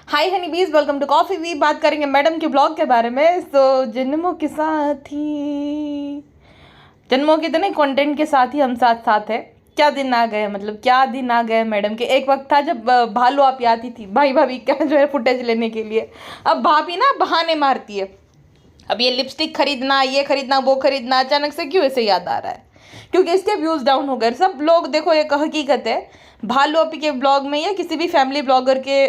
हाय हनी बीज, welcome to coffee we. बात करेंगे मैडम के ब्लॉग के बारे में। जन्मों के साथ ही, जन्मों के तो नहीं, कंटेंट के साथ ही हम साथ साथ है। क्या दिन आ गए, मतलब क्या दिन आ गए मैडम के। एक वक्त था जब भालू आप आती थी भाई भाभी का जो है फुटेज लेने के लिए। अब भाभी ना बहाने मारती है। अब ये लिपस्टिक खरीदना, ये खरीदना, वो खरीदना, अचानक से क्यों ऐसे याद आ रहा है? क्योंकि इसके व्यूज डाउन हो गए। सब लोग देखो, एक हकीकत है, भालू अपी के ब्लॉग में या किसी भी फैमिली ब्लॉगर के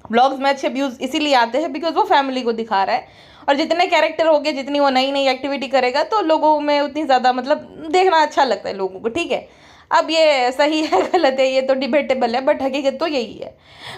ब्लॉग्स में अच्छे व्यूज इसीलिए आते हैं बिकॉज वो फैमिली को दिखा रहा है। और जितने कैरेक्टर हो गए, जितनी वो नई नई एक्टिविटी करेगा तो लोगों में उतनी ज़्यादा मतलब देखना अच्छा लगता है लोगों को। ठीक है, अब ये सही है गलत है ये तो डिबेटेबल है, बट हकीकत तो यही है।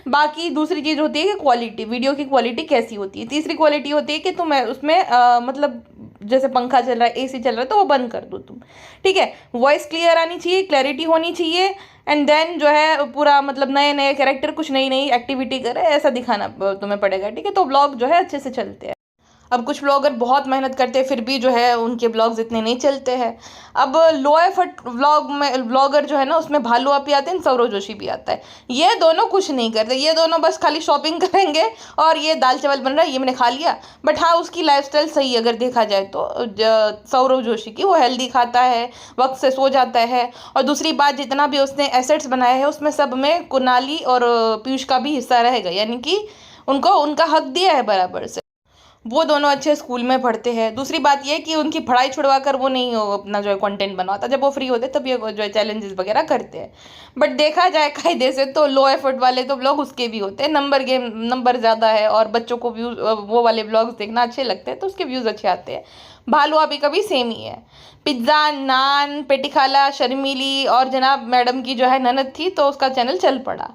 बाकी दूसरी चीज़ होती है कि क्वालिटी, वीडियो की क्वालिटी कैसी होती है। तीसरी क्वालिटी होती है कि तुम उसमें मतलब जैसे पंखा चल रहा है, एसी चल रहा है, तो वो बंद कर दो तुम। ठीक है, वॉइस क्लियर आनी चाहिए, क्लैरिटी होनी चाहिए, एंड देन जो है पूरा मतलब नए नए कैरेक्टर कुछ नई नई एक्टिविटी करे ऐसा दिखाना तुम्हें पड़ेगा। ठीक है, तो ब्लॉग जो है अच्छे से चलते हैं। अब कुछ ब्लॉगर बहुत मेहनत करते हैं फिर भी जो है उनके ब्लॉग्स इतने नहीं चलते हैं। अब लो एफर्ट ब्लॉग में ब्लॉगर जो है ना, उसमें भालू आप आते हैं, सौरव जोशी भी आता है। ये दोनों कुछ नहीं करते, ये दोनों बस खाली शॉपिंग करेंगे और ये दाल चावल बन रहा है ये मैंने खा लिया। बट हाँ, उसकी लाइफस्टाइल सही अगर देखा जाए तो सौरव जोशी की, वो हेल्दी खाता है, वक्त से सो जाता है। और दूसरी बात, जितना भी उसने एसेट्स बनाए हैं उसमें सब में कुणाली और पीयूष का भी हिस्सा रहेगा, यानी कि उनको उनका हक दिया है बराबर से। वो दोनों अच्छे स्कूल में पढ़ते हैं। दूसरी बात ये कि उनकी पढ़ाई छुड़वा कर वो नहीं अपना जो है कंटेंट बनवाता, जब वो फ्री होते तब ये जो है चैलेंजेस वगैरह करते हैं। बट देखा जाए कायदे से तो लो एफर्ट वाले तो ब्लॉग उसके भी होते हैं। नंबर गेम, नंबर ज़्यादा है और बच्चों को व्यूज़ वो वाले ब्लॉग्स देखना अच्छे लगते हैं तो उसके व्यूज़ अच्छे आते हैं। भालू अभी कभी सेम ही है। पिज्ज़ा, नान, पेटिखाला, शर्मीली और जनाब मैडम की जो है ननद थी तो उसका चैनल चल पड़ा।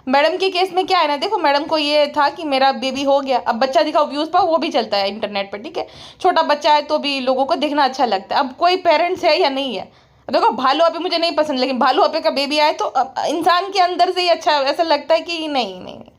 मैडम के केस में क्या है ना, देखो मैडम को ये था कि मेरा बेबी हो गया, अब बच्चा दिखाओ व्यूज पाओ, वो भी चलता है इंटरनेट पर। ठीक है, छोटा बच्चा है तो भी लोगों को देखना अच्छा लगता है। अब कोई पेरेंट्स है या नहीं है, देखो भालू अपी मुझे नहीं पसंद, लेकिन भालू अपी का बेबी आए तो इंसान के अंदर से ही अच्छा ऐसा लगता है कि नहीं नहीं नहीं,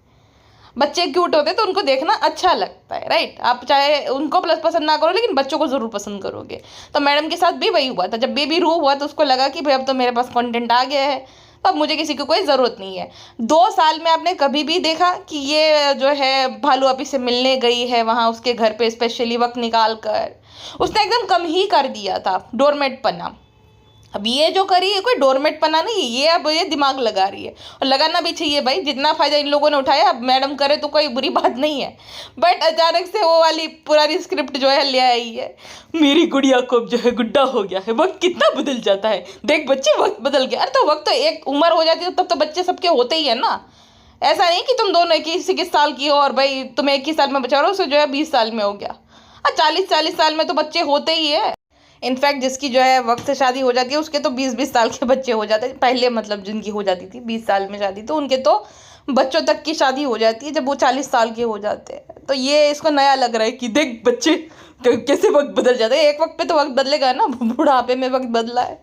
बच्चे क्यूट होते तो उनको देखना अच्छा लगता है। राइट, आप चाहे उनको प्लस पसंद ना करो लेकिन बच्चों को ज़रूर पसंद करोगे। तो मैडम के साथ भी वही हुआ था, जब बेबी रू हुआ तो उसको लगा कि भाई अब तो मेरे पास कंटेंट आ गया है, तो अब मुझे किसी की कोई ज़रूरत नहीं है। 2 साल में आपने कभी भी देखा कि ये जो है भालू अपी से मिलने गई है वहाँ उसके घर पे स्पेशली वक्त निकाल कर? उसने एकदम कम ही कर दिया था डोरमेट पना। अब ये जो करी है कोई डोरमेट पना नहीं, ये अब ये दिमाग लगा रही है और लगाना भी चाहिए भाई, जितना फायदा इन लोगों ने उठाया अब मैडम करे तो कोई बुरी बात नहीं है। बट अचानक से वो वाली पुरानी स्क्रिप्ट जो है ले आई है, मेरी गुड़िया को जो है गुड्डा हो गया है, वक्त कितना बदल जाता है, देख बच्चे वक्त बदल गया। अरे तो वक्त तो एक उम्र हो जाती है तब तो बच्चे सबके होते ही है ना। ऐसा नहीं कि तुम दोनों 21-21 साल की हो और भाई तुम्हें 21 साल में बचा रहे हो, उसे जो है 20 साल में हो गया। 40-40 साल में तो बच्चे होते ही है। इनफैक्ट जिसकी जो है वक्त से शादी हो जाती है उसके तो 20-20 साल के बच्चे हो जाते हैं पहले, मतलब जिनकी हो जाती थी 20 साल में शादी, तो उनके तो बच्चों तक की शादी हो जाती है जब वो 40 साल के हो जाते हैं। तो ये इसको नया लग रहा है कि देख बच्चे कैसे वक्त बदल जाते हैं। एक वक्त पे तो वक्त बदलेगा ना, बुढ़ापे में वक्त बदला है,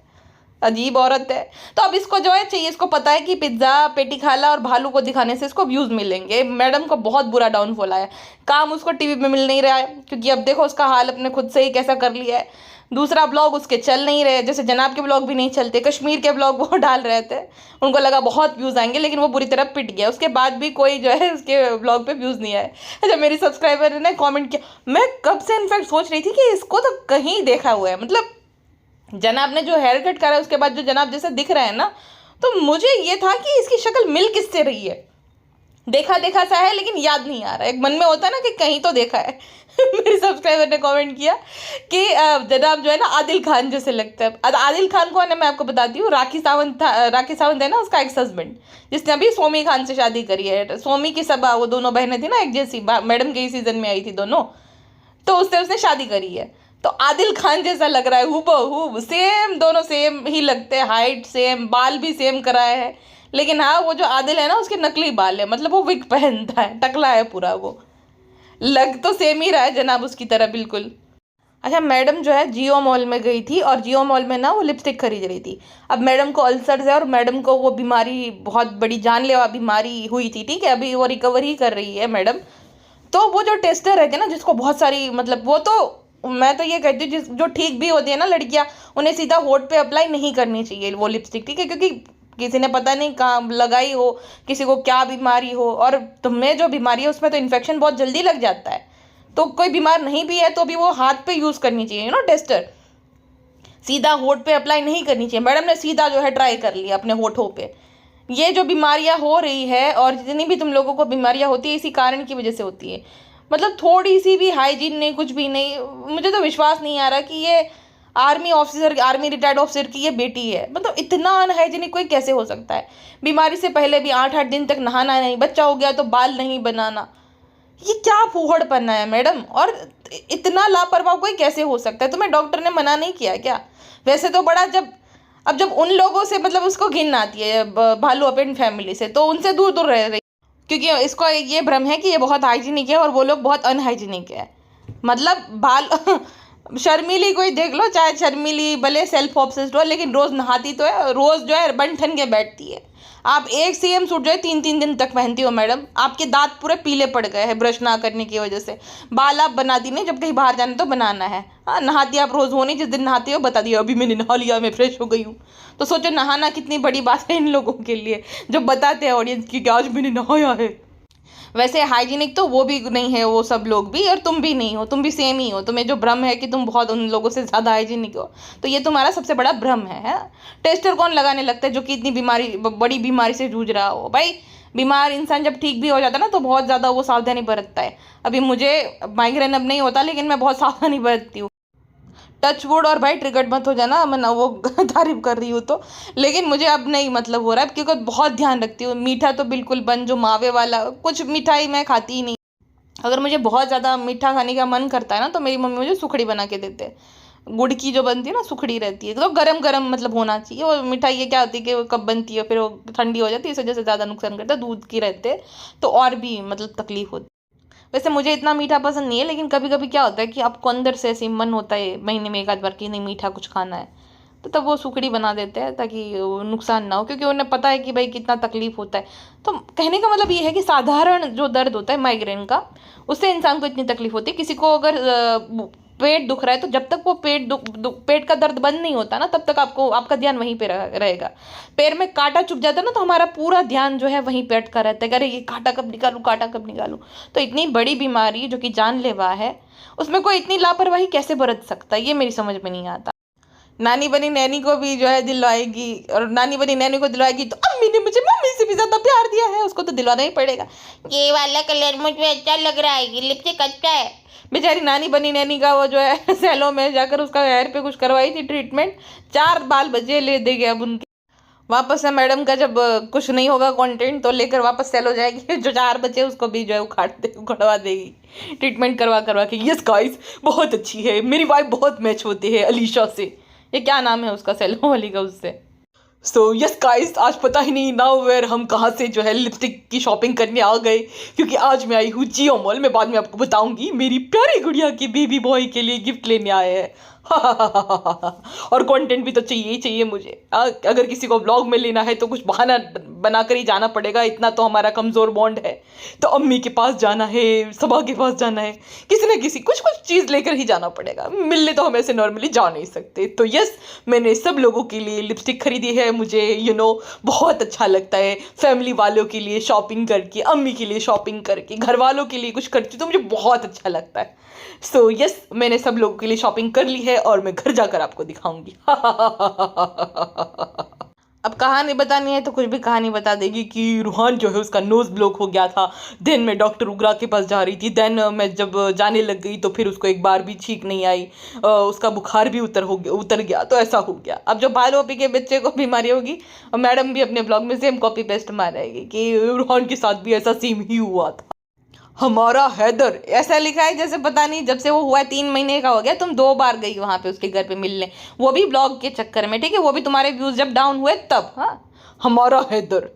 अजीब औरत है। तो अब इसको जो है चाहिए, इसको पता है कि पिज्ज़ा, पेटिखाला और भालू को दिखाने से इसको व्यूज़ मिलेंगे। मैडम को बहुत बुरा डाउनफॉल आया, काम उसको टीवी में मिल नहीं रहा है क्योंकि अब देखो उसका हाल अपने खुद से ही कैसा कर लिया है। दूसरा ब्लॉग उसके चल नहीं रहे, जैसे जनाब के ब्लॉग भी नहीं चलते, कश्मीर के ब्लॉग वो डाल रहे थे, उनको लगा बहुत व्यूज़ आएंगे लेकिन वो बुरी तरह पिट गया। उसके बाद भी कोई जो है उसके ब्लॉग पे व्यूज़ नहीं आए। अच्छा, मेरी सब्सक्राइबर ने कमेंट किया, मैं कब से इनफैक्ट सोच रही थी कि इसको तो कहीं देखा हुआ है, मतलब जनाब ने जो हेयर कट करा है उसके बाद जो जनाब जैसे दिख रहा है ना, तो मुझे ये था कि इसकी शक्ल मिल किससे रही है। देखा देखा सा है लेकिन याद नहीं आ रहा है, एक मन में होता है ना कि कहीं तो देखा है। मेरे सब्सक्राइबर ने कमेंट किया कि जनाब जो है ना आदिल खान जैसे लगता है। अब आदिल खान कौन है मैं आपको बताती हूँ, राखी सावंत था, राखी सावंत है ना उसका एक्स हस्बैंड, जिसने अभी सोमी खान से शादी करी है। सोमी की सबा, वो दोनों बहनें थी ना एक जैसी, मैडम के ही सीजन में आई थी दोनों, तो उससे उसने शादी करी है। तो आदिल खान जैसा लग रहा है हूबहू, सेम, दोनों सेम ही लगते हैं, हाइट सेम, बाल भी सेम कराए हैं। लेकिन हाँ, वो जो आदिल है ना उसके नकली बाल है, मतलब वो विग पहनता है, टकला है पूरा, वो लग तो सेम ही रहा है जनाब उसकी तरह बिल्कुल। अच्छा, मैडम जो है जियो मॉल में गई थी और जियो मॉल में ना वो लिपस्टिक खरीद रही थी। अब मैडम को अल्सर्स है और मैडम को वो बीमारी, बहुत बड़ी जानलेवा बीमारी हुई थी। ठीक है, अभी वो रिकवर ही कर रही है मैडम। तो वो जो टेस्टर रहते हैं ना, जिसको बहुत सारी, मतलब वो तो मैं तो ये कहती हूँ जिस जो ठीक भी होती है ना लड़कियाँ, उन्हें सीधा होठ पे अप्लाई नहीं करनी चाहिए वो लिपस्टिक। ठीक है, क्योंकि किसी ने पता नहीं कहाँ लगाई हो, किसी को क्या बीमारी हो, और तुम्हें जो बीमारी है उसमें तो इन्फेक्शन बहुत जल्दी लग जाता है। तो कोई बीमार नहीं भी है तो भी वो हाथ पे यूज़ करनी चाहिए टेस्टर, सीधा होठ पे अप्लाई नहीं करनी चाहिए। मैडम ने सीधा जो है ट्राई कर लिया अपने होठों पे। ये जो बीमारियां हो रही है और जितनी भी तुम लोगों को बीमारियां होती है इसी कारण की वजह से होती है। मतलब थोड़ी सी भी हाइजीन नहीं, कुछ भी नहीं। मुझे तो विश्वास नहीं आ रहा कि ये आर्मी रिटायर्ड ऑफिसर की ये बेटी है। मतलब इतना अनहाइजीनिक कोई कैसे हो सकता है। बीमारी से पहले भी 8-8 दिन तक नहाना नहीं, बच्चा हो गया तो बाल नहीं बनाना। ये क्या फूहड़पना है मैडम, और इतना लापरवाह कोई कैसे हो सकता है। तुम्हें डॉक्टर ने मना नहीं किया क्या? वैसे तो बड़ा जब उन लोगों से मतलब उसको घिन आती है भालू अपनी फैमिली से, तो उनसे दूर दूर रह रही, क्योंकि इसको ये भ्रम है कि ये बहुत हाइजीनिक है और वो लोग बहुत अनहाइजीनिक है। मतलब शर्मीली कोई देख लो, चाहे शर्मीली भले सेल्फ ऑब्सेस्ड हो, लेकिन रोज नहाती तो है, रोज जो है बन ठन के बैठती है। आप एक सेम सूट जो है 3-3 दिन तक पहनती हो मैडम। आपके दांत पूरे पीले पड़ गए हैं ब्रश ना करने की वजह से। बाल आप बनाती नहीं, जब कहीं बाहर जाना तो बनाना है। हाँ, नहाती आप रोज हो नहीं, जिस दिन नहाती हो बता दिया अभी मैंने नहा लिया, मैं फ्रेश हो गई हूँ। तो सोचो नहाना कितनी बड़ी बात है इन लोगों के लिए, जो बताते हैं ऑडियंस की कि आज मैंने नहाया है। वैसे हाइजीनिक तो वो भी नहीं है, वो सब लोग भी, और तुम भी नहीं हो, तुम भी सेम ही हो। तुम्हें जो भ्रम है कि तुम बहुत उन लोगों से ज़्यादा हाइजीनिक हो, तो ये तुम्हारा सबसे बड़ा भ्रम है। टेस्टर कौन लगाने लगता है जो कि इतनी बड़ी बीमारी से जूझ रहा हो? भाई बीमार इंसान जब ठीक भी हो जाता है ना तो बहुत ज़्यादा वो सावधानी बरतता है। अभी मुझे माइग्रेन अब नहीं होता, लेकिन मैं बहुत सावधानी बरतती हूँ। टच वुड, और भाई ट्रिगर्ड मत हो जाना, मैं ना वो तारीफ कर रही हूँ तो, लेकिन मुझे अब नहीं मतलब हो रहा है, क्योंकि बहुत ध्यान रखती हूँ। मीठा तो बिल्कुल बंद, जो मावे वाला कुछ मिठाई मैं खाती ही नहीं। अगर मुझे बहुत ज़्यादा मीठा खाने का मन करता है ना तो मेरी मम्मी मुझे सुखड़ी बना के देते हैं। गुड़ की जो बनती है ना सुखड़ी रहती है, तो गरम गरम मतलब होना चाहिए। वो मिठाई ये क्या होती है कि वो कब बनती है फिर वो ठंडी हो जाती है, इस वजह से ज़्यादा नुकसान करता है। दूध की रहते तो और भी मतलब तकलीफ होती। वैसे मुझे इतना मीठा पसंद नहीं है, लेकिन कभी कभी क्या होता है कि आपको अंदर से ऐसे मन होता है महीने में एक आध बार कि नहीं मीठा कुछ खाना है, तो तब वो सुखड़ी बना देते हैं ताकि नुकसान ना हो, क्योंकि उन्हें पता है कि भाई कितना तकलीफ होता है। तो कहने का मतलब ये है कि साधारण जो दर्द होता है माइग्रेन का, उससे इंसान को इतनी तकलीफ होती है। किसी को अगर पेट दुख रहा है तो जब तक वो पेट का दर्द बंद नहीं होता ना तब तक आपका ध्यान वहीं पे रहेगा। पैर में कांटा चुभ जाता है ना तो हमारा पूरा ध्यान जो है वहीं पे अटका रहता है कि अरे ये कांटा कब निकालूं, कांटा कब निकालूं। तो इतनी बड़ी बीमारी जो कि जानलेवा है, उसमें कोई इतनी लापरवाही कैसे बरत सकता है, ये मेरी समझ में नहीं आता। नानी बनी नैनी को भी जो है दिलवाएगी, और नानी बनी नैनी को दिलवाएगी तो अम्मी ने मुझे मम्मी से भी ज्यादा प्यार दिया है, उसको तो दिलवाना ही पड़ेगा। ये वाला कलर मुझे अच्छा लग रहा है, ये लिपस्टिक अच्छा है। बेचारी नानी बनी नैनी का वो जो है सैलो में जाकर उसका हेयर पे कुछ करवाई थी ट्रीटमेंट, 4 बाल बचे ले देंगे अब उनके। वापस से मैडम का जब कुछ नहीं होगा कंटेंट तो लेकर वापस सेल हो जाएगी, जो 4 बचे उसको भी जो है उखड़वा देगी ट्रीटमेंट करवा करवा के। यस गाइस बहुत अच्छी है, मेरी वाइफ बहुत मैच होती है अलीशा से। ये क्या नाम है उसका, सेलो वाली का, उससे। सो यस गाइस आज पता ही नहीं नाउ वेयर हम कहाँ से जो है लिपस्टिक की शॉपिंग करने आ गए, क्योंकि आज मैं आई हूँ जियो मॉल में। बाद में आपको बताऊंगी मेरी प्यारी गुड़िया के बेबी बॉय के लिए गिफ्ट लेने आए हैं। और कंटेंट भी तो चाहिए ही चाहिए मुझे। अगर किसी को व्लॉग में लेना है तो कुछ बहाना बनाकर ही जाना पड़ेगा, इतना तो हमारा कमज़ोर बॉन्ड है। तो अम्मी के पास जाना है, सबा के पास जाना है, किसी न किसी कुछ चीज़ लेकर ही जाना पड़ेगा। मिलने तो हम ऐसे नॉर्मली जा नहीं सकते। तो यस मैंने सब लोगों के लिए लिपस्टिक खरीदी है। मुझे बहुत अच्छा लगता है फैमिली वालों के लिए शॉपिंग करके, अम्मी के लिए शॉपिंग करके, घर वालों के लिए कुछ करती तो मुझे बहुत अच्छा लगता है। सो यस मैंने सब लोगों के लिए शॉपिंग कर ली है और मैं घर जाकर आपको दिखाऊंगी। अब कहानी बतानी है तो कुछ भी कहानी बता देगी कि रूहान जो है उसका नोज़ ब्लॉक हो गया था। देन मैं डॉक्टर उगरा के पास जा रही थी। देन मैं जब जाने लग गई तो फिर उसको एक बार भी छींक नहीं आई, उसका बुखार भी उतर गया। तो ऐसा हो गया। अब जो बालोपी के बच्चे को बीमारी होगी, और मैडम भी अपने ब्लॉग में सेम कॉपी पेस्ट मारेगी कि रूहान के साथ भी ऐसा सेम ही हुआ था। हमारा हैदर ऐसा लिखा है जैसे पता नहीं जब से वो हुआ 3 महीने का हो गया। तुम 2 बार गई वहां पे उसके घर पे मिलने, वो भी ब्लॉग के चक्कर में, ठीक है, वो भी तुम्हारे व्यूज जब डाउन हुए तब। हाँ हमारा हैदर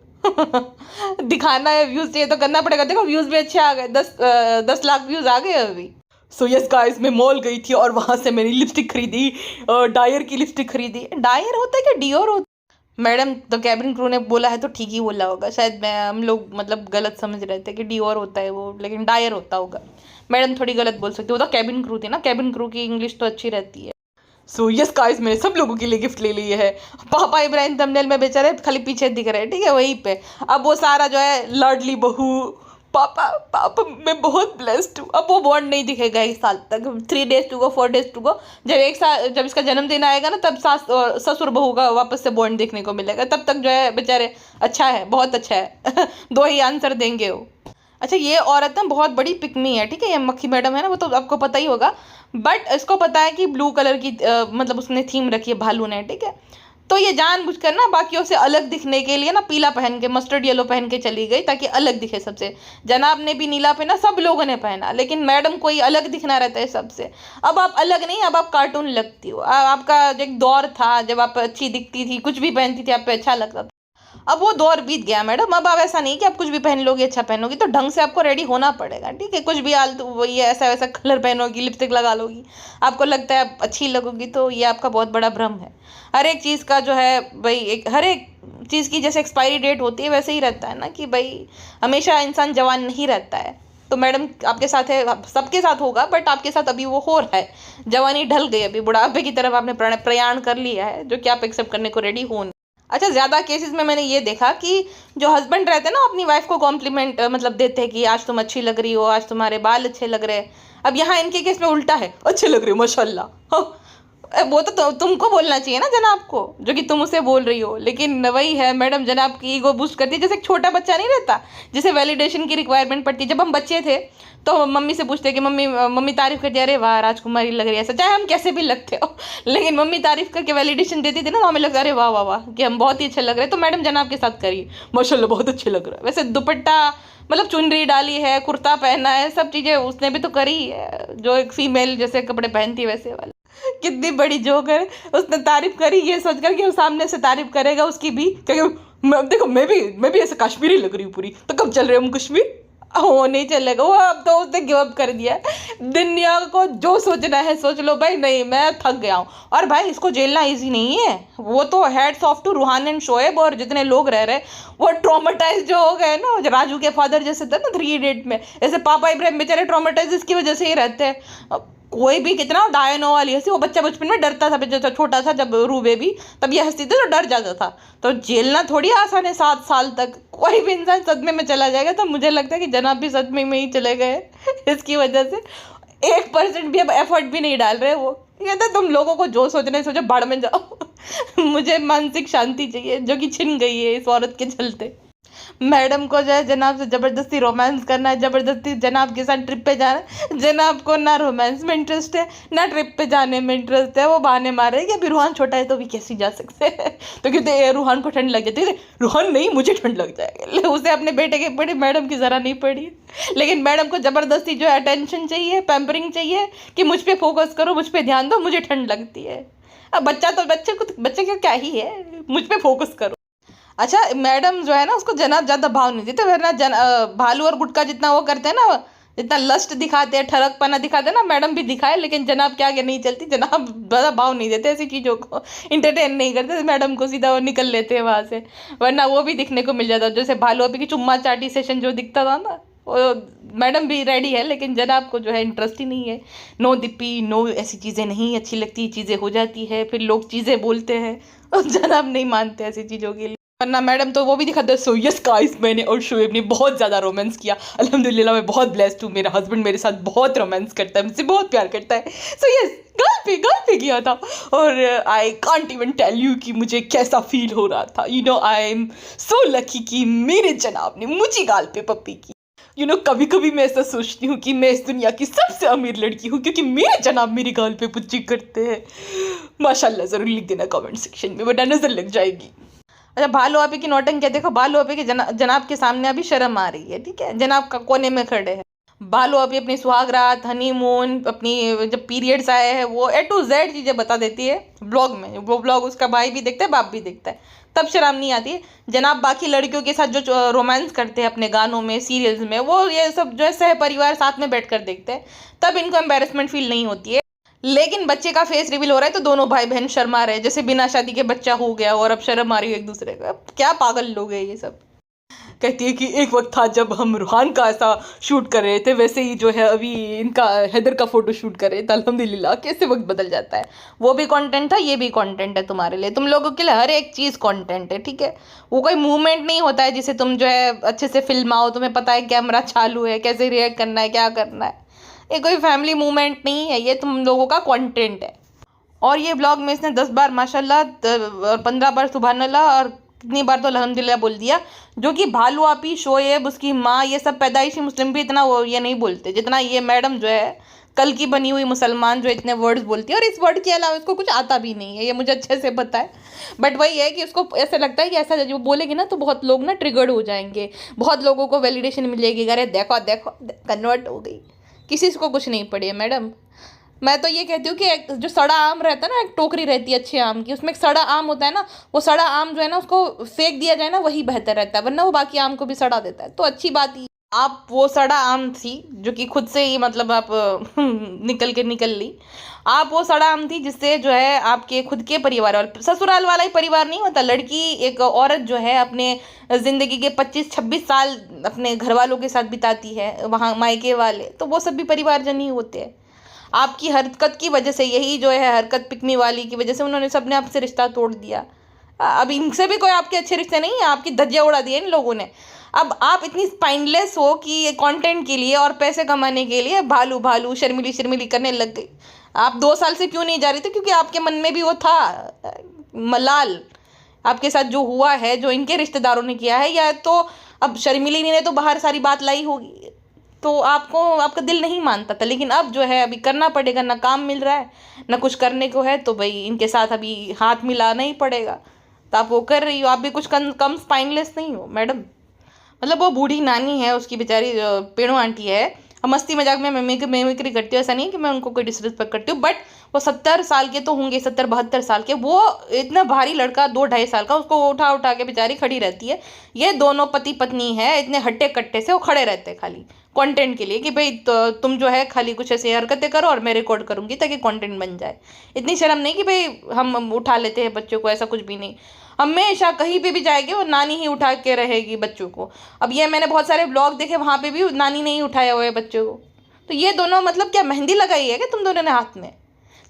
दिखाना है, व्यूज चाहिए तो करना पड़ेगा। देखो व्यूज भी अच्छे आ गए, 10 लाख व्यूज आ गए अभी। सो यस गाइस मैं मॉल गई थी और वहां से मैंने लिपस्टिक खरीदी, डायर की लिपस्टिक खरीदी। डायर होता है क्या डियोर होता? मैडम तो कैबिन क्रू ने बोला है तो ठीक ही बोला होगा शायद। हम लोग मतलब गलत समझ रहे थे कि डियोर होता है वो, लेकिन डायर होता होगा। मैडम थोड़ी गलत बोल सकती, वो तो कैबिन क्रू थी ना, कैबिन क्रू की इंग्लिश तो अच्छी रहती है। सो यस गाइस, मैंने सब लोगों के लिए गिफ्ट ले ली है। पापा इब्राहिम थंबनेल में बेचारे खाली पीछे दिख रहे हैं, ठीक है, वहीं पे। अब वो सारा जो है लाडली बहू, पापा पापा मैं बहुत ब्लेस्ड हूँ। अब वो बॉन्ड नहीं दिखेगा एक साल तक, 3 days to go, 4 days to go. जब एक साल, जब इसका जन्मदिन आएगा ना, तब सास और ससुर बहू का वापस से बॉन्ड देखने को मिलेगा। तब तक जो है बेचारे अच्छा है, बहुत अच्छा है। 2 ही आंसर देंगे वो। अच्छा, ये औरत ना बहुत बड़ी पिकमी है, ठीक है, ये मक्खी मैडम है ना, वो तो आपको पता ही होगा। बट इसको पता है कि ब्लू कलर की मतलब उसने थीम रखी है भालू ने, ठीक है। तो ये जानबूझकर ना बाकियों से अलग दिखने के लिए ना पीला पहन के, मस्टर्ड येलो पहन के चली गई ताकि अलग दिखे सबसे। जनाब ने भी नीला पहना, सब लोगों ने पहना, लेकिन मैडम को ही अलग दिखना रहता है सबसे। अब आप अलग नहीं, अब आप कार्टून लगती हो। आपका एक दौर था जब आप अच्छी दिखती थी, कुछ भी पहनती थी आप पे अच्छा लगता था। अब वो दौर बीत गया मैडम। अब आप ऐसा नहीं कि आप कुछ भी पहन लोगी अच्छा पहनोगी, तो ढंग से आपको रेडी होना पड़ेगा, ठीक है। कुछ भी आलतू वही ऐसा वैसा कलर पहनोगी, लिपस्टिक लगा लोगी, आपको लगता है आप अच्छी लगोगी, तो ये आपका बहुत बड़ा भ्रम है। हर एक चीज़ का जो है भाई, एक हर एक चीज़ की जैसे एक्सपायरी डेट होती है, वैसे ही रहता है ना कि भाई हमेशा इंसान जवान नहीं रहता है। तो मैडम आपके साथ है, सबके साथ होगा, बट आपके साथ अभी वो हो रहा है। जवानी ढल गई, अभी बुढ़ापे की तरफ आपने प्रयाण कर लिया है, जो कि आप एक्सेप्ट करने को रेडी हो। अच्छा, ज़्यादा केसेस में मैंने ये देखा कि जो हस्बैंड रहते हैं ना, अपनी वाइफ को कॉम्प्लीमेंट मतलब देते हैं कि आज तुम अच्छी लग रही हो, आज तुम्हारे बाल अच्छे लग रहे हैं। अब यहाँ इनके केस में उल्टा है, अच्छे लग रहे हो माशाल्लाह। वो तो तुमको बोलना चाहिए ना जनाब को, जो कि तुम उसे बोल रही हो। लेकिन वही है मैडम, जनाब की ईगो बूस्ट करती है। जैसे एक छोटा बच्चा नहीं रहता जिसे वैलिडेशन की रिक्वायरमेंट पड़ती है। जब हम बच्चे थे तो मम्मी से पूछते कि मम्मी मम्मी तारीफ करती है, अरे वाह राजकुमारी लग रही है, ऐसा चाहे हम कैसे भी लगते हो, लेकिन मम्मी तारीफ करके वैलिडेशन देती थी ना, तो हमें लगता अरे वाह वाह वाह कि हम बहुत ही अच्छे लग रहे हैं। तो मैडम जनाब के साथ करिए, माशाल्लाह बहुत अच्छे लग रहा है। वैसे दुपट्टा मतलब चुनरी डाली है, कुर्ता पहना है, सब चीज़ें उसने भी तो करी है, जो एक फीमेल जैसे कपड़े पहनती है वैसे वाले। कितनी बड़ी जोक है, उसने तारीफ करी ये सोचकर कि वो सामने से तारीफ करेगा उसकी भी, क्योंकि देखो मैं भी ऐसे कश्मीरी लग रही हूँ पूरी, तो कब चल रहे हम कश्मीर, वो नहीं चलेगा वो। अब तो उसने गिव अप कर दिया है। दुनिया को जो सोचना है सोच लो भाई, नहीं मैं थक गया हूँ। और भाई इसको झेलना इजी नहीं है, वो तो hats off to Ruhan and Shoaib और जितने लोग रह रहे वो ट्रॉमेटाइज जो हो गए ना, राजू के फादर जैसे थे ना 3 Idiot में, ऐसे पापा इब्राहिम बेचारे ट्रॉमेटाइज इसकी वजह से ही रहते हैं। कोई भी कितना डायनो वाली हंसी, वो बच्चा बचपन में डरता था, जब छोटा था, जब रू बेबी, तब ये हंसती थी तो डर जाता था। तो झेलना थोड़ी आसान है 7 साल तक, कोई भी इंसान सदमे में चला जाएगा। तो मुझे लगता है कि जनाब भी सदमे में ही चले गए इसकी वजह से। 1% भी अब एफर्ट भी नहीं डाल रहे वो। कहते तुम लोगों को जो सोचना है सोचो, बाढ़ में जाओ। मुझे मानसिक शांति चाहिए, जो कि छिन गई है इस औरत के चलते। मैडम को जो है जनाब से ज़बरदस्ती रोमांस करना है, ज़बरदस्ती जनाब के साथ ट्रिप पे जाना है। जनाब को ना रोमांस में इंटरेस्ट है, ना ट्रिप पे जाने में इंटरेस्ट है। वो बहाने मारे कि अभी रूहान छोटा है तो भी कैसे जा सकते हैं। तो कहते रूहान को ठंड लग जाती है, रूहान नहीं मुझे ठंड लग जाएगी। उसे अपने बेटे की पड़ी, मैडम की ज़रा नहीं पड़ी। लेकिन मैडम को ज़बरदस्ती जो है अटेंशन चाहिए, पैम्परिंग चाहिए कि मुझ पर फोकस करो, मुझ पर ध्यान दो, मुझे ठंड लगती है। अब बच्चा तो बच्चे का क्या ही है, मुझ पर फोकस करो। अच्छा, मैडम जो है ना उसको जनाब ज़्यादा भाव नहीं देते, वरना भालू और गुटका जितना वो करते हैं ना, जितना लस्ट दिखाते हैं, ठरकपना दिखाते हैं ना, मैडम भी दिखाए, लेकिन जनाब के आगे नहीं चलती। जनाब ज़्यादा भाव नहीं देते ऐसी चीज़ों को, इंटरटेन नहीं करते मैडम को, सीधा वो निकल लेते हैं वहाँ से। वरना वो भी दिखने को मिल जाता, जैसे भालू अभी की चुम्मा चाटी सेशन जो दिखता था ना, वो मैडम भी रेडी है, लेकिन जनाब को जो है इंटरेस्ट ही नहीं है। नो दिप्पी, नो ऐसी चीज़ें नहीं अच्छी लगती, चीज़ें हो जाती है, फिर लोग चीज़ें बोलते हैं और जनाब नहीं मानते ऐसी चीज़ों के लिए। वरना मैडम तो वो भी दिखाते हैं। सो यस गाइस, मैंने और शोएब ने बहुत ज़्यादा रोमांस किया। अल्हम्दुलिल्लाह मैं बहुत ब्लेस्ड हूँ, मेरा हस्बैंड मेरे साथ बहुत रोमांस करता है, मुझसे बहुत प्यार करता है। सो यस, गाल पे किया था। और I can't even tell you कि मुझे कैसा फील हो रहा था। You know I am so lucky कि मेरे जनाब ने मुझे गाल पे पप्पी की। कभी कभी मैं ऐसा सोचती हूँ कि मैं इस दुनिया की सबसे अमीर लड़की हूँ, क्योंकि मेरे जनाब मेरी गाल पे पुच्ची करते हैं। माशाल्लाह, ज़रूर लिख देना कमेंट सेक्शन में, वरना नज़र लग जाएगी। अच्छा, भालू आपी की नौटंकी देखो, भालू आपी के जनाब के सामने अभी शर्म आ रही है, ठीक है, जनाब का कोने में खड़े हैं। भालू आपी अपनी सुहागरात, हनीमून, अपनी जब पीरियड्स आए हैं, वो A to Z चीज़ें बता देती है ब्लॉग में। वो ब्लॉग उसका भाई भी देखता है, बाप भी देखता है, तब शर्म नहीं आती है। जनाब बाकी लड़कियों के साथ जो रोमांस करते हैं अपने गानों में, सीरियल्स में, वो ये सब जो है सह परिवार साथ में बैठ कर देखते हैं, तब इनको एम्बेरसमेंट फील नहीं होती है। लेकिन बच्चे का फेस रिवील हो रहा है तो दोनों भाई बहन शर्मा रहे, जैसे बिना शादी के बच्चा हो गया और अब शर्म आ रही है एक दूसरे का। क्या पागल लोग हैं ये सब। कहती है कि एक वक्त था जब हम रूहान का ऐसा शूट कर रहे थे, वैसे ही जो है अभी इनका हैदर का फोटो शूट कर रहे थे। अल्हम्दुलिल्लाह, कैसे वक्त बदल जाता है। वो भी कंटेंट था, ये भी कंटेंट है तुम्हारे लिए, तुम लोगों के लिए हर एक चीज़ कंटेंट है, ठीक है। वो कोई मूवमेंट नहीं होता है जिसे तुम जो है अच्छे से फिल्म आओ, तुम्हें पता है कैमरा चालू है, कैसे रिएक्ट करना है, क्या करना है। ये कोई फैमिली मूवमेंट नहीं है, ये तुम लोगों का कंटेंट है। और ये ब्लॉग में इसने 10 बार माशाल्लाह और 15 बार सुबहान अल्लाह और कितनी बार तो अल्हम्दुलिल्लाह बोल दिया, जो कि भालू आपी, शोएब, उसकी माँ, ये सब पैदाइशी मुस्लिम भी इतना वो ये नहीं बोलते जितना ये मैडम जो है कल की बनी हुई मुसलमान जो इतने वर्ड्स बोलती है। और इस वर्ड के अलावा इसको कुछ आता भी नहीं है, ये मुझे अच्छे से पता है। बट वही है कि उसको ऐसा लगता है कि ऐसा जो बोलेगी ना तो बहुत लोग ना ट्रिगर्ड हो जाएंगे, बहुत लोगों को वैलिडेशन मिलेगी, अरे देखो देखो कन्वर्ट हो गई। किसी को कुछ नहीं पड़ी है मैडम। मैं तो ये कहती हूँ कि एक जो सड़ा आम रहता है ना, एक टोकरी रहती है अच्छे आम की, उसमें एक सड़ा आम होता है ना, वो सड़ा आम जो है ना उसको फेंक दिया जाए ना, वही बेहतर रहता है, वरना वो बाकी आम को भी सड़ा देता है। तो अच्छी बात ही आप वो सड़ा आम थी जो कि खुद से ही मतलब आप निकल ली। आप वो सड़ा आम थी जिससे जो है आपके खुद के परिवार और ससुराल वाला ही परिवार नहीं होता। लड़की एक औरत जो है अपने ज़िंदगी के 25-26 साल अपने घर वालों के साथ बिताती है, वहाँ मायके वाले, तो वो सब भी परिवारजन ही होते हैं। आपकी हरकत की वजह से, यही जो है हरकत पिकनी वाली की वजह से उन्होंने सबने आपसे रिश्ता तोड़ दिया। अब इनसे भी कोई आपके अच्छे रिश्ते नहीं है, आपकी धज्जियाँ उड़ा दी है इन लोगों ने। अब आप इतनी स्पाइनलेस हो कि ये कंटेंट के लिए और पैसे कमाने के लिए भालू भालू शर्मिली शर्मिली करने लग गई। आप 2 साल से क्यों नहीं जा रही थी? क्योंकि आपके मन में भी वो था मलाल। आपके साथ जो हुआ है, जो इनके रिश्तेदारों ने किया है, या तो अब शर्मिली ने तो बाहर सारी बात लाई होगी, तो आपको आपका दिल नहीं मानता था। लेकिन अब जो है अभी करना पड़ेगा, ना काम मिल रहा है ना कुछ करने को है, तो भाई इनके साथ अभी हाथ मिलाना ही पड़ेगा। तो आप वो कर रही हो, आप भी कुछ कम स्पाइनलेस नहीं हो मैडम। मतलब वो बूढ़ी नानी है, उसकी बेचारी पेड़ो आंटी है, हम मस्ती मजाक में मिमिक्री करती हूँ, ऐसा नहीं है कि मैं उनको कोई डिसरिस्पेक्ट करती हूँ, बट वो 70 साल के तो होंगे, 70-72 साल के। वो इतना भारी लड़का 2-2.5 साल का, उसको उठा उठा के बेचारी खड़ी रहती है। ये दोनों पति पत्नी है, इतने हट्टे कट्टे से वो खड़े रहते हैं खाली कंटेंट के लिए कि भाई तो तुम जो है खाली कुछ ऐसी हरकतें करो और मैं रिकॉर्ड करूँगी ताकि कंटेंट बन जाए। इतनी शर्म नहीं कि भाई हम उठा लेते हैं बच्चों को, ऐसा कुछ भी नहीं। हमेशा कहीं पे भी जाएगी वो नानी ही उठा के रहेगी बच्चों को। अब ये मैंने बहुत सारे ब्लॉग देखे, वहाँ पे भी नानी ने ही उठाया हुआ है बच्चों को। तो ये दोनों मतलब क्या मेहंदी लगाई है क्या तुम दोनों ने हाथ में?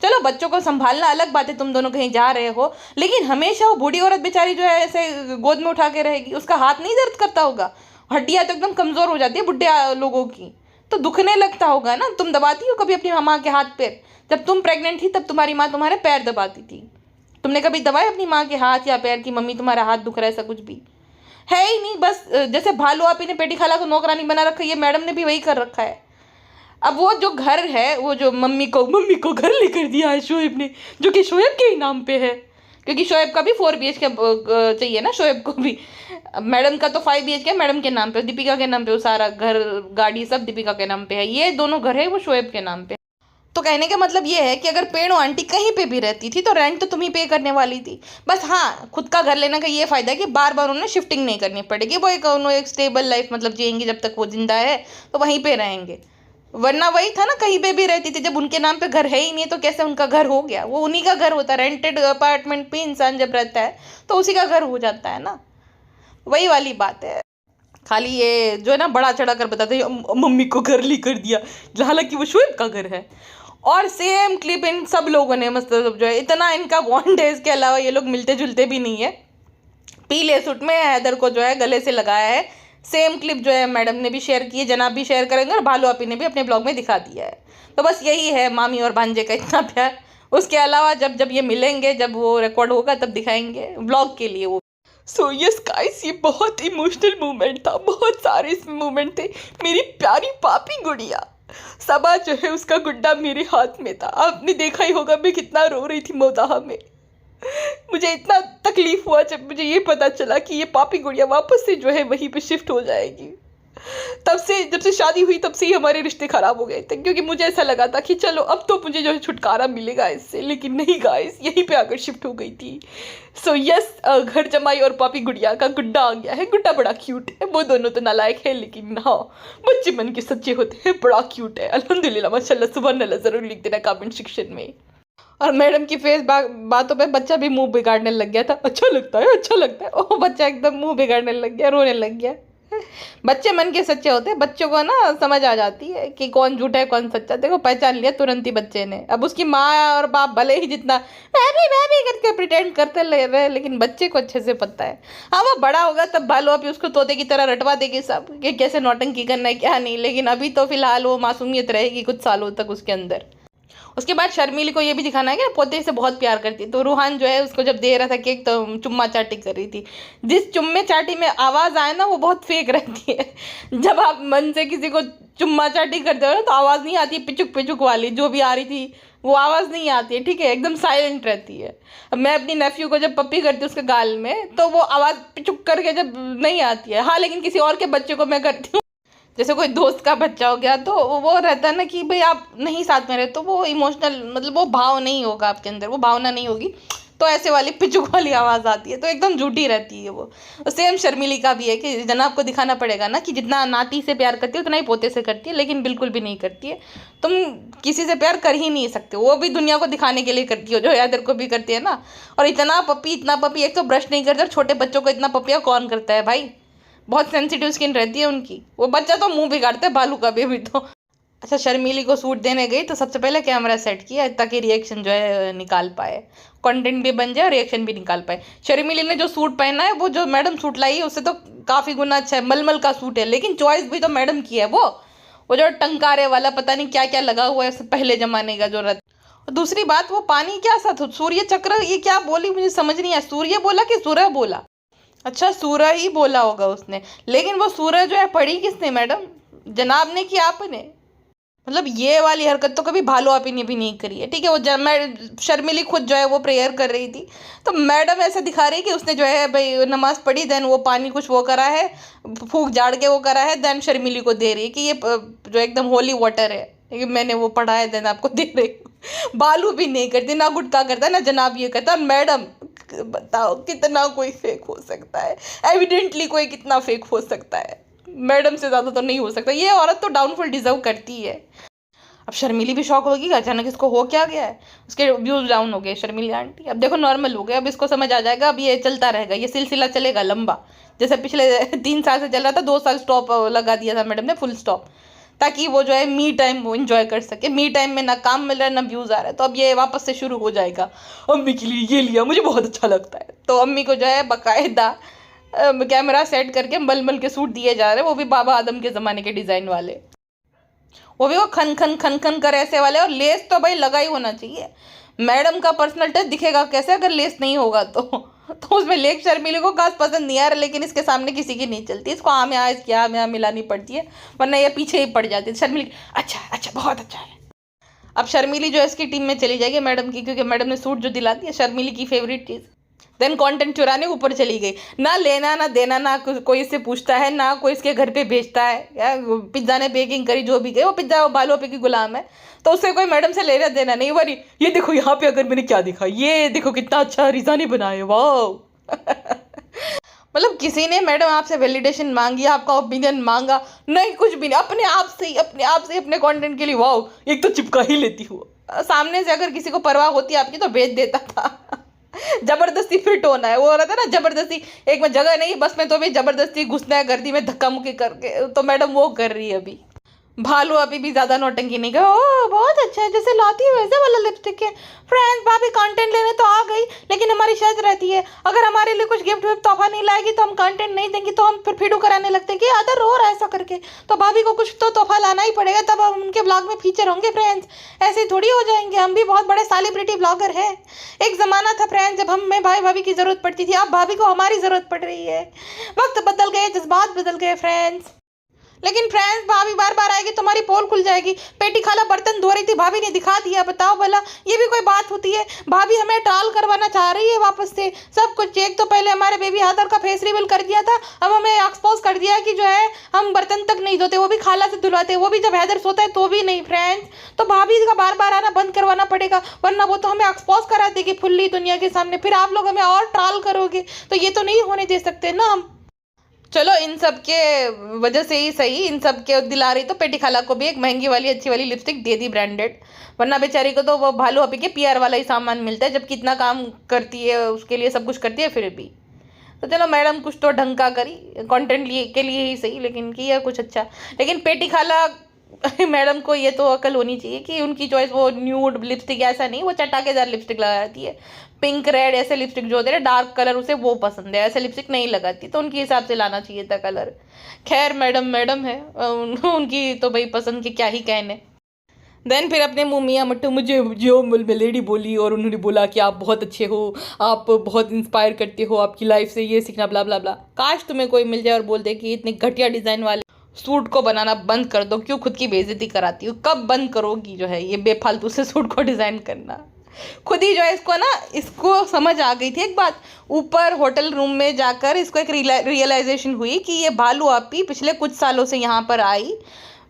चलो बच्चों को संभालना अलग बात है, तुम दोनों कहीं जा रहे हो, लेकिन हमेशा वो बूढ़ी औरत बेचारी जो है ऐसे गोद में उठा के रहेगी, उसका हाथ नहीं दर्द करता होगा? हड्डियाँ तो एकदम कमज़ोर हो जाती है बुढ़े लोगों की, तो दुखने लगता होगा ना। तुम दबाती हो कभी अपनी माँ के हाथ पैर? जब तुम प्रेग्नेंट थी तब तुम्हारी माँ तुम्हारे पैर दबाती थी, तुमने कभी दबाए अपनी माँ के हाथ या पैर की मम्मी तुम्हारा हाथ दुख रहा है? ऐसा कुछ भी है ही नहीं। बस जैसे भालू आप ने पेटी खाला को नौकरानी बना रखा है, ये मैडम ने भी वही कर रखा है। अब वो जो घर है, वो जो मम्मी को घर लेकर दिया है शोएब ने, जो कि शोएब के ही नाम पे है, क्योंकि शोएब का भी 4 BHK चाहिए ना, शोएब को भी। मैडम का तो 5 BHK मैडम के नाम पे, दीपिका के नाम पे वो सारा घर गाड़ी सब दीपिका के नाम पे है। ये दोनों घर है वो शोएब के नाम पे। तो कहने का मतलब ये है कि अगर पेड़ो आंटी कहीं पे भी रहती थी तो रेंट तो तुम ही पे करने वाली थी। बस हाँ, खुद का घर लेने का ये फ़ायदा है कि बार बार उन्हें शिफ्टिंग नहीं करनी पड़ेगी। वो एक स्टेबल लाइफ मतलब जिएंगे, जब तक वो जिंदा है तो वहीं पे रहेंगे। वरना वही था ना, कहीं पे भी रहती थी, जब उनके नाम पे घर है ही नहीं तो कैसे उनका घर हो गया? वो उन्हीं का घर होता है। रेंटेड अपार्टमेंट पे इंसान जब रहता है तो उसी का घर हो जाता है ना, वही वाली बात है। खाली ये जो है ना बड़ा चढ़ा कर बताते मम्मी को घर लेकर दिया, हालांकि वो शोएब का घर है। और सेम क्लिप इन सब लोगों ने मतलब जो है इतना इनका बॉन्ड है, इसके अलावा ये लोग मिलते जुलते भी नहीं है। पीले सूट में हैदर को जो है गले से लगाया है, सेम क्लिप जो है मैडम ने भी शेयर की है, जनाब भी शेयर करेंगे और भालू आपी ने भी अपने ब्लॉग में दिखा दिया है। तो बस यही है मामी और भांजे का इतना प्यार। उसके अलावा जब जब ये मिलेंगे, जब वो रिकॉर्ड होगा तब दिखाएंगे ब्लॉग के लिए वो। सो यस गाइस, ये बहुत इमोशनल मोमेंट था, बहुत सारे इसमें मोमेंट थे। मेरी प्यारी पापी गुड़िया सबा जो है उसका गुड्डा मेरे हाथ में था। आपने देखा ही होगा मैं कितना रो रही थी मोदाहा में। मुझे इतना तकलीफ हुआ जब मुझे ये पता चला कि ये पापी गुड़िया वापस से जो है वहीं पे शिफ्ट हो जाएगी। तब से जब से शादी हुई तब से ही हमारे रिश्ते खराब हो गए थे, क्योंकि मुझे ऐसा लगा था कि चलो अब तो मुझे जो है छुटकारा मिलेगा इससे, लेकिन नहीं गाइस, यहीं पे आकर शिफ्ट हो गई थी। सो यस, घर जमाई और पापी गुड़िया का गुड्डा आ गया है। गुड्डा बड़ा क्यूट है, वो दोनों तो नालायक है, लेकिन हाँ बच्चे मन के सच्चे होते हैं। बड़ा क्यूट है, अल्हम्दुलिल्लाह माशाल्लाह, सुभान अल्लाह। जरूर लिख देना कमेंट सेक्शन में। और मैडम की फेस बातों पे बच्चा भी मुंह बिगाड़ने लग गया था, अच्छा लगता है, अच्छा लगता है। ओ बच्चा एकदम मुंह बिगाड़ने लग गया, रोने लग गया। बच्चे मन के सच्चे होते हैं, बच्चों को ना समझ आ जाती है कि कौन झूठा है कौन सच्चा। देखो पहचान लिया तुरंत ही बच्चे ने। अब उसकी माँ और बाप भले ही जितना मैं भी करके प्रिटेंड करते ले रहे, लेकिन बच्चे को अच्छे से पता है। हाँ वो बड़ा होगा तब भालो अभी उसको तोते की तरह रटवा देगी सब कि कैसे नौटंकी करना है क्या नहीं, लेकिन अभी तो फिलहाल वो मासूमियत रहेगी कुछ सालों तक उसके अंदर। उसके बाद शर्मीली को ये भी दिखाना है कि पोते से बहुत प्यार करती है, तो रूहान जो है उसको जब दे रहा था केक तो चुम्मा चाटी कर रही थी। जिस चुम्मे चाटी में आवाज़ आए ना वो बहुत फेक रहती है। जब आप मन से किसी को चुम्मा चाटी करते हो ना तो आवाज़ नहीं आती, पिचुक पिचुक वाली जो भी आ रही थी वो आवाज़ नहीं आती है, ठीक है, एकदम साइलेंट रहती है। अब मैं अपनी नेफ्यू को जब पप्पी करती हूँ उसके गाल में तो वो आवाज़ पिचुक करके जब नहीं आती है। हाँ लेकिन किसी और के बच्चे को मैं करती हूँ, जैसे कोई दोस्त का बच्चा हो गया तो वो रहता है ना कि भाई आप नहीं साथ में रहे तो वो इमोशनल मतलब वो भाव नहीं होगा आपके अंदर, वो भावना नहीं होगी, तो ऐसे वाली पिचुक वाली आवाज़ आती है, तो एकदम झूठी रहती है वो। सेम शर्मिली का भी है कि जनाब को दिखाना पड़ेगा ना कि जितना नाती से प्यार करती है उतना ही पोते से करती है, लेकिन बिल्कुल भी नहीं करती है। तुम किसी से प्यार कर ही नहीं सकते, वो भी दुनिया को दिखाने के लिए करती हो जो यादर को भी करती है ना। और इतना पपी, एक तो ब्रश नहीं करते और छोटे बच्चों को इतना पपिया कौन करता है भाई, बहुत सेंसिटिव स्किन रहती है उनकी। वो बच्चा तो मुंह बिगाड़ता है भालू का भी तो। अच्छा शर्मीली को सूट देने गई तो सबसे पहले कैमरा सेट किया ताकि रिएक्शन जो है निकाल पाए, कंटेंट भी बन जाए और रिएक्शन भी निकाल पाए। शर्मीली ने जो सूट पहना है वो जो मैडम सूट लाई है उससे तो काफ़ी गुना अच्छा है, मलमल का सूट है, लेकिन चॉइस भी तो मैडम की है। वो जो टंकारे वाला पता नहीं क्या क्या लगा हुआ है पहले ज़माने का जो रहता। दूसरी बात वो पानी क्या सा था, सूर्य चक्र, ये क्या बोली मुझे समझ नहीं आया, सूर्य बोला कि सूर्य बोला? अच्छा सूरज ही बोला होगा उसने, लेकिन वो सूरज जो है पढ़ी किसने मैडम, जनाब ने कि आपने? मतलब ये वाली हरकत तो कभी भालो आपी ने भी नहीं करी है, ठीक है। वो शर्मिली खुद जो है वो प्रेयर कर रही थी तो मैडम ऐसे दिखा रही कि उसने जो है भाई नमाज पढ़ी, देन वो पानी कुछ वो करा है, फूंक झाड़ के वो करा है, देन शर्मिली को दे रही है कि ये जो एकदम होली वाटर है, ये मैंने वो पढ़ा है देन आपको दे रही हूँ। बालू भी नहीं करती, ना गुटका करता, ना जनाब ये करता। मैडम बताओ कितना कोई फेक हो सकता है, एविडेंटली कोई कितना फेक हो सकता है, मैडम से ज़्यादा तो नहीं हो सकता। ये औरत तो डाउनफॉल डिजर्व करती है। अब शर्मिली भी शौक होगी कि अचानक इसको हो क्या गया है, उसके व्यूज डाउन हो गए शर्मिली आंटी। अब देखो नॉर्मल हो गए, अब इसको समझ आ जाएगा, अब ये चलता रहेगा, ये सिलसिला चलेगा लंबा, जैसे पिछले 3 साल से चल रहा था, 2 साल स्टॉप लगा दिया था मैडम ने, फुल स्टॉप, ताकि वो जो है मी टाइम वो इन्जॉय कर सके। मी टाइम में ना काम मिल रहा है ना व्यूज़ आ रहा है, तो अब ये वापस से शुरू हो जाएगा, अम्मी के लिए ये लिया मुझे बहुत अच्छा लगता है, तो अम्मी को जो है बाकायदा कैमरा सेट करके मलमल के सूट दिए जा रहे हैं, वो भी बाबा आदम के ज़माने के डिज़ाइन वाले, वो भी वो खन खन खन खन कर ऐसे वाले, और लेस तो भाई लगा ही होना चाहिए। मैडम का पर्सनल टच दिखेगा कैसे अगर लेस नहीं होगा तो उसमें लेक शर्मिली को खास पसंद नहीं आ रहा, लेकिन इसके सामने किसी की नहीं चलती, इसको आम यहाँ इसकी आम यहाँ मिलानी पड़ती है, वरना ये पीछे ही पड़ जाती है शर्मिली। अच्छा अच्छा बहुत अच्छा है। अब शर्मिली जो है इसकी टीम में चली जाएगी मैडम की, क्योंकि मैडम ने सूट जो दिला दिया शर्मिली की फेवरेट चीज़। देन कंटेंट चुराने ऊपर चली गई, ना लेना ना देना, ना कोई इससे पूछता है, ना कोई इसके घर पे भेजता है। यार पिज्ज़ा ने बेकिंग करी जो भी गई, वो पिज्ज़ा वो बालों पे की गुलाम है, तो उससे कोई मैडम से लेना देना नहीं। वरी ये देखो यहाँ पे अगर मैंने क्या देखा, ये देखो कितना अच्छा रिजा ने बनाया, वाह। मतलब किसी ने मैडम आपसे वैलिडेशन मांगी, आपका ओपिनियन मांगा नहीं, कुछ भी नहीं, अपने आप से अपने कंटेंट के लिए वाह एक तो चिपका ही लेती हूँ। सामने से अगर किसी को परवाह होती आपकी तो भेज देता था। जबरदस्ती फिट होना है, वो रहता है ना जबरदस्ती, एक में जगह नहीं बस में तो भी जबरदस्ती घुसना है गर्दी में धक्का मुक्की करके, तो मैडम वो कर रही है अभी। भालू अभी भी ज़्यादा नौटंकी नहीं कर, ओ बहुत अच्छा है जैसे लाती है वैसे वाला लिपस्टिक है। फ्रेंड्स भाभी कंटेंट लेने तो आ गई, लेकिन हमारी शर्त रहती है अगर हमारे लिए कुछ गिफ्ट विफ्ट तोहफा नहीं लाएगी तो हम कंटेंट नहीं देंगे, तो हम फिर फीडू कराने लगते हैं कि अदर रो रहा है ऐसा करके, तो भाभी को कुछ तो तोहफा लाना ही पड़ेगा, तब हम उनके ब्लॉग में फीचर होंगे। फ्रेंड्स ऐसे थोड़ी हो जाएंगे, हम भी बहुत बड़े सेलिब्रिटी ब्लॉगर हैं। एक ज़माना था फ्रेंड्स जब हमें भाई भाभी की ज़रूरत पड़ती थी, अब भाभी को हमारी ज़रूरत पड़ रही है। वक्त बदल गए, जज्बात बदल गए फ्रेंड्स। लेकिन फ्रेंड्स भाभी बार बार आएगी तुम्हारी पोल खुल जाएगी। पेटी खाला बर्तन धो रही थी, भाभी ने दिखा दिया, बताओ भला ये भी कोई बात होती है? भाभी हमें ट्राल करवाना चाह रही है वापस से सब कुछ। एक तो पहले हमारे बेबी हादर का फेस रिवील कर दिया था, अब हमें एक्सपोज कर दिया कि जो है हम बर्तन तक नहीं धोते, वो भी खाला से धुलवाते, वो भी जब हैदर सोता है तो भी नहीं। फ्रेंड्स तो भाभी का बार बार आना बंद करवाना पड़ेगा, वरना वो तो हमें एक्सपोज करा देगी फुल्ली दुनिया के सामने, फिर आप लोग हमें और ट्राल करोगे, तो ये तो नहीं होने दे सकते ना हम। चलो इन सब के वजह से ही सही, इन सब के दिल आ रही तो पेटी खाला को भी एक महंगी वाली अच्छी वाली लिपस्टिक दे दी ब्रांडेड, वरना बेचारी को तो वो भालू अपी के पीआर वाला ही सामान मिलता है, जबकि इतना काम करती है उसके लिए, सब कुछ करती है फिर भी। तो चलो मैडम कुछ तो ढंग का करी, कंटेंट के लिए ही सही, लेकिन किया कुछ अच्छा। लेकिन पेटी खाला मैडम को ये तो अकल होनी चाहिए कि उनकी चॉइस वो न्यूड लिपस्टिक ऐसा नहीं, वो चटाकेदार लिपस्टिक लगाती है, पिंक रेड ऐसे लिपस्टिक जो होते हैं डार्क कलर उसे वो पसंद है, ऐसे लिपस्टिक नहीं लगाती, तो उनके हिसाब से लाना चाहिए था कलर। खैर मैडम मैडम है, उनकी तो भाई पसंद के क्या ही कहने। देन फिर अपने मुँह मियाँ मट्टू मुझे जो लेडी बोली और उन्होंने बोला कि आप बहुत अच्छे हो, आप बहुत इंस्पायर करते हो, आपकी लाइफ से ये सीखना ब्ला ब्ला ब्ला। काश तुम्हें कोई मिल जाए और बोल दे कि इतने घटिया डिज़ाइन वाले सूट को बनाना बंद कर दो, क्यों खुद की बेइज्जती कराती हो, कब बंद करोगी जो है ये बेफालतू से सूट को डिज़ाइन करना। खुद ही जो है इसको समझ आ गई थी एक बात, ऊपर होटल रूम में जाकर इसको एक रियलाइजेशन हुई कि ये भालू आपी पिछले कुछ सालों से यहाँ पर आई,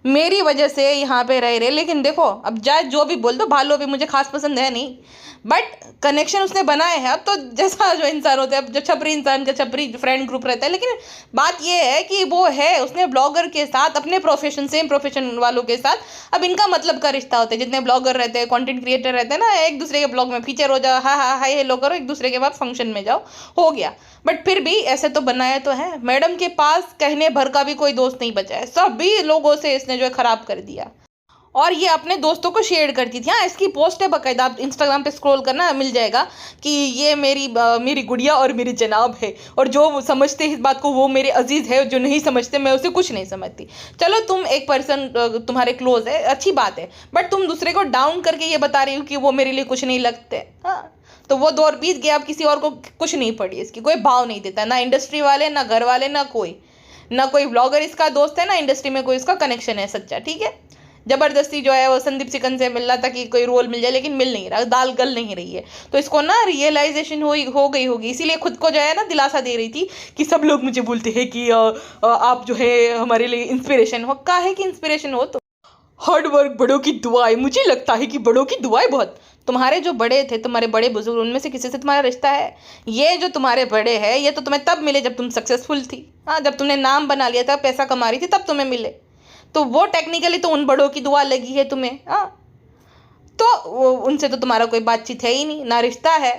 मेरी वजह से यहाँ पे रह रहे, लेकिन देखो अब जाए जो भी बोल दो, भालू भी मुझे खास पसंद है नहीं, बट कनेक्शन उसने बनाए हैं। अब तो जैसा जो इंसान होते हैं, अब जो छपरी इंसान का छपरी फ्रेंड ग्रुप रहता है, लेकिन बात ये है कि वो है उसने ब्लॉगर के साथ अपने प्रोफेशन सेम प्रोफेशन वालों के साथ, अब इनका मतलब का रिश्ता होता है, जितने ब्लॉगर रहते हैं कंटेंट क्रिएटर रहते हैं ना, एक दूसरे के ब्लॉग में फीचर हो जाओ, हाँ हाँ हाय हेलो करो, एक दूसरे के बाद फंक्शन में जाओ, हो गया। बट फिर भी ऐसे तो बनाया तो है, मैडम के पास कहने भर का भी कोई दोस्त नहीं बचा है, सभी लोगों से इसने जो है खराब कर दिया। और ये अपने दोस्तों को शेयर करती थी। हाँ इसकी पोस्ट है बाकायदा, आप इंस्टाग्राम पे स्क्रॉल करना मिल जाएगा कि ये मेरी गुड़िया और मेरी जनाब है, और जो समझते हैं इस बात को वो मेरे अजीज़ है, जो नहीं समझते मैं उसे कुछ नहीं समझती। चलो तुम एक पर्सन तुम्हारे क्लोज है अच्छी बात है, बट तुम दूसरे को डाउन करके ये बता रही हो कि वो मेरे लिए कुछ नहीं लगते। हाँ तो वो दौर बीत गया, अब किसी और को कुछ नहीं पड़ी, इसकी कोई भाव नहीं देता, ना इंडस्ट्री वाले ना घर वाले ना कोई ब्लॉगर इसका दोस्त है, ना इंडस्ट्री में कोई इसका कनेक्शन है सच्चा। ठीक है, जबरदस्ती जो है वो संदीप सिकन से मिल रहा था कि कोई रोल मिल जाए, लेकिन मिल नहीं रहा, दाल गल नहीं रही है। तो इसको ना रियलाइजेशन हो गई होगी, इसीलिए खुद को जो है ना दिलासा दे रही थी कि सब लोग मुझे बोलते हैं कि आप जो है हमारे लिए इंस्पिरेशन हो। काहे की इंस्पिरेशन हो तो हार्ड वर्क, बड़ों की दुआएं, मुझे लगता है कि बड़ों की दुआएं बहुत, तुम्हारे जो बड़े थे तुम्हारे बड़े बुजुर्ग, उनमें से किसी से तुम्हारा रिश्ता है? ये जो तुम्हारे बड़े हैं ये तो तुम्हें तब मिले जब तुम सक्सेसफुल थी। हाँ जब तुमने नाम बना लिया था, पैसा कमा रही थी, तब तुम्हें मिले, तो वो टेक्निकली तो उन बड़ों की दुआ लगी है तुम्हें। हाँ तो उनसे तो तुम्हारा कोई बातचीत है ही नहीं, ना रिश्ता है।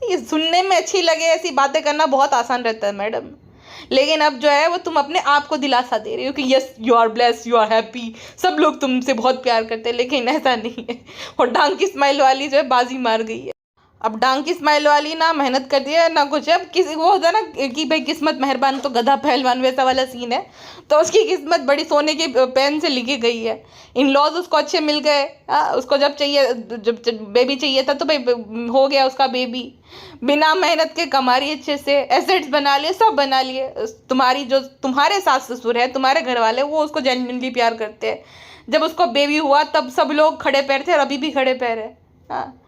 ये सुनने में अच्छी लगे ऐसी बातें करना बहुत आसान रहता है मैडम, लेकिन अब जो है वो तुम अपने आप को दिलासा दे रही हो कि yes you are blessed, you are happy, सब लोग तुमसे बहुत प्यार करते हैं, लेकिन ऐसा नहीं है। और डांग की स्माइल वाली जो है बाजी मार गई है। अब डांग की स्माइल वाली ना मेहनत कर दी है ना कुछ, अब किसी वो होता है ना कि भाई किस्मत मेहरबान तो गधा पहलवान, वैसा वाला सीन है। तो उसकी किस्मत बड़ी सोने की पेन से लिखी गई है। इन लॉज उसको अच्छे मिल गए, उसको जब चाहिए, जब बेबी चाहिए था तो भाई हो गया उसका बेबी, बिना मेहनत के कमा रही अच्छे से, एसेट्स बना लिए, सब बना लिए। तुम्हारे सास ससुर है, तुम्हारे घर वाले, वो उसको जेन्युइनली प्यार करते हैं। जब उसको बेबी हुआ तब सब लोग खड़े पैर थे और अभी भी खड़े पैर है। हाँ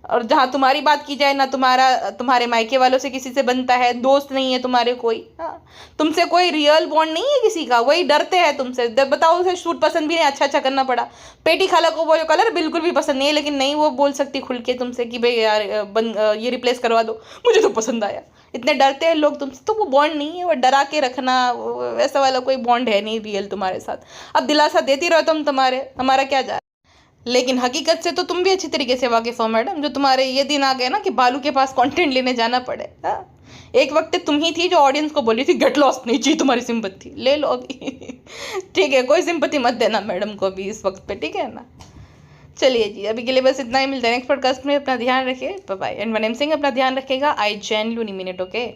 और जहाँ तुम्हारी बात की जाए ना, तुम्हारे मायके वालों से किसी से बनता है, दोस्त नहीं है तुम्हारे कोई। हाँ तुमसे कोई रियल बॉन्ड नहीं है किसी का, वही डरते हैं तुमसे। बताओ उसे सूट पसंद भी नहीं, अच्छा करना पड़ा। पेटी खाला को वो कलर बिल्कुल भी पसंद नहीं है, लेकिन नहीं वो बोल सकती खुल के तुमसे कि भाई यार ये रिप्लेस करवा दो, मुझे तो पसंद आया। इतने डरते हैं लोग तुमसे, तो वो बॉन्ड नहीं है, वो डरा के रखना वैसा वाला कोई बॉन्ड है नहीं रियल तुम्हारे साथ। अब दिलासा देती रहो तुम, हमारा क्या जा, लेकिन हकीकत से तो तुम भी अच्छी तरीके से वाकिफ हो मैडम। जो तुम्हारे ये दिन आ गए ना कि बालू के पास कंटेंट लेने जाना पड़े। हाँ एक वक्त तुम ही थी जो ऑडियंस को बोली थी गेट लॉस्ट, नहीं चाहिए तुम्हारी सिंपत्ति, ले लो अभी। ठीक है कोई सिंपत्ति मत देना मैडम को अभी इस वक्त पे, ठीक है ना। चलिए जी अभी के लिए बस इतना ही, मिलता है नेक्स्ट पॉडकास्ट में। अपना ध्यान रखिए, बाय बाय। एंड वनेम सिंह अपना ध्यान रखेगा, I genuinely mean it, okay.